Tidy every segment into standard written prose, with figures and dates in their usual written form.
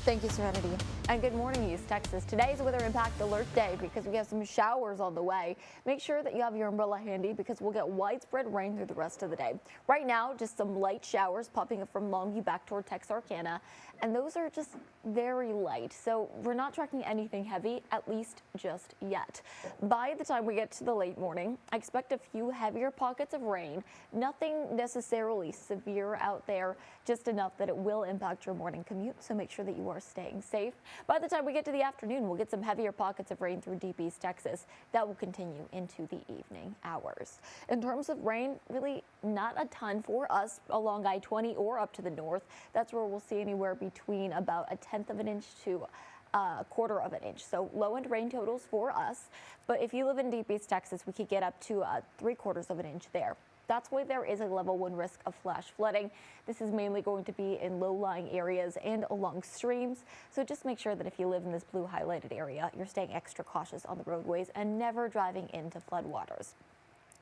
Thank you, Serenity. And good morning, East Texas. Today's a weather impact alert day because we have some showers on the way. Make sure that you have your umbrella handy because we'll get widespread rain through the rest of the day. Right now, just some light showers popping up from Longview back toward Texarkana, and those are just very light. So we're not tracking anything heavy, at least just yet. By the time we get to the late morning, I expect a few heavier pockets of rain. Nothing necessarily severe out there, just enough that it will impact your morning commute. So make sure that you are staying safe. By the time we get to the afternoon, we'll get some heavier pockets of rain through deep East Texas. That will continue into the evening hours. In terms of rain, really not a ton for us along I-20 or up to the north. That's where we'll see anywhere between about 1/10 of an inch to a 1/4 of an inch. So low end rain totals for us. But if you live in deep East Texas, we could get up to 3/4 of an inch there. That's why there is a level 1 risk of flash flooding. This is mainly going to be in low-lying areas and along streams. So just make sure that if you live in this blue highlighted area, you're staying extra cautious on the roadways and never driving into floodwaters.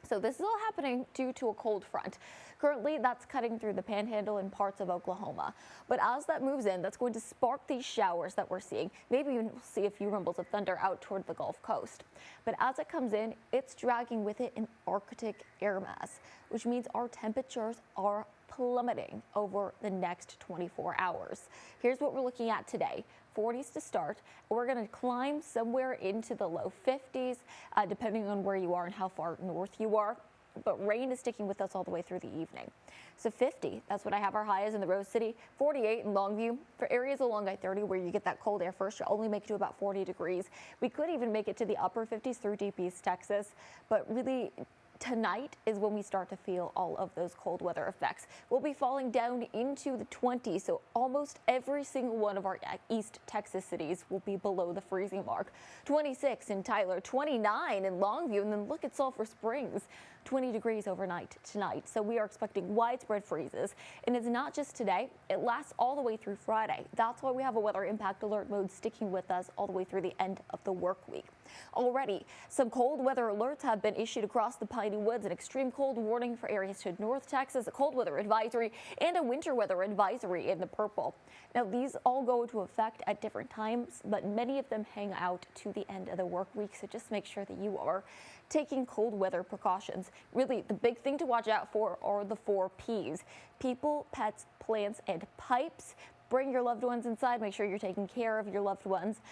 So this is all happening due to a cold front. Currently, that's cutting through the Panhandle and parts of Oklahoma. But as that moves in, that's going to spark these showers that we're seeing. Maybe even we'll see a few rumbles of thunder out toward the Gulf Coast. But as it comes in, it's dragging with it an Arctic air mass, which means our temperatures are plummeting over the next 24 hours. Here's what we're looking at today. 40s to start. We're going to climb somewhere into the low 50s, depending on where you are and how far north you are. But rain is sticking with us all the way through the evening. So 50, that's what I have our high as in the Rose City. 48 in Longview. For areas along I-30 where you get that cold air first, you'll only make it to about 40 degrees. We could even make it to the upper 50s through deep East Texas, but really tonight is when we start to feel all of those cold weather effects. We'll be falling down into the 20s, so almost every single one of our East Texas cities will be below the freezing mark. 26 in Tyler, 29 in Longview, and then look at Sulphur Springs, 20 degrees overnight tonight. So we are expecting widespread freezes, and it's not just today. It lasts all the way through Friday. That's why we have a weather impact alert mode sticking with us all the way through the end of the work week. Already, some cold weather alerts have been issued across the Piney Woods, an extreme cold warning for areas to North Texas, a cold weather advisory, and a winter weather advisory in the purple. Now, these all go into effect at different times, but many of them hang out to the end of the work week, so just make sure that you are taking cold weather precautions. Really, the big thing to watch out for are the 4 Ps: people, pets, plants, and pipes. Bring your loved ones inside. Make sure you're taking care of your loved ones.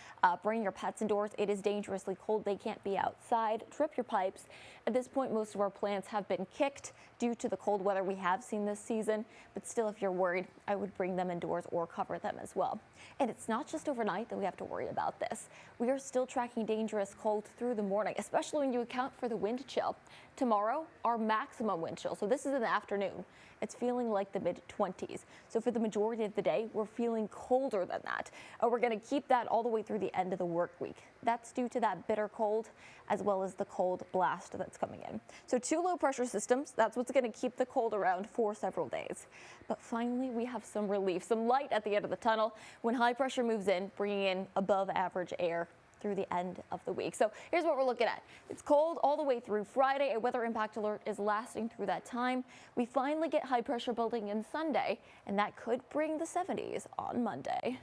Bring your pets indoors. It is dangerously cold. They can't be outside. Trip your pipes. At this point, most of our plants have been kicked due to the cold weather we have seen this season. But still, if you're worried, I would bring them indoors or cover them as well. And it's not just overnight that we have to worry about this. We are still tracking dangerous cold through the morning, especially when you account for the wind chill. Tomorrow, our maximum wind chill. So this is in the afternoon. It's feeling like the mid-20s. So for the majority of the day, we're feeling colder than that. We're going to keep that all the way through the end of the work week. That's due to that bitter cold as well as the cold blast that's coming in. So 2 low pressure systems, that's what's going to keep the cold around for several days. But finally, we have some relief, some light at the end of the tunnel when high pressure moves in, bringing in above average air through the end of the week. So here's what we're looking at. It's cold all the way through Friday. A weather impact alert is lasting through that time. We finally get high pressure building in Sunday, and that could bring the 70s on Monday.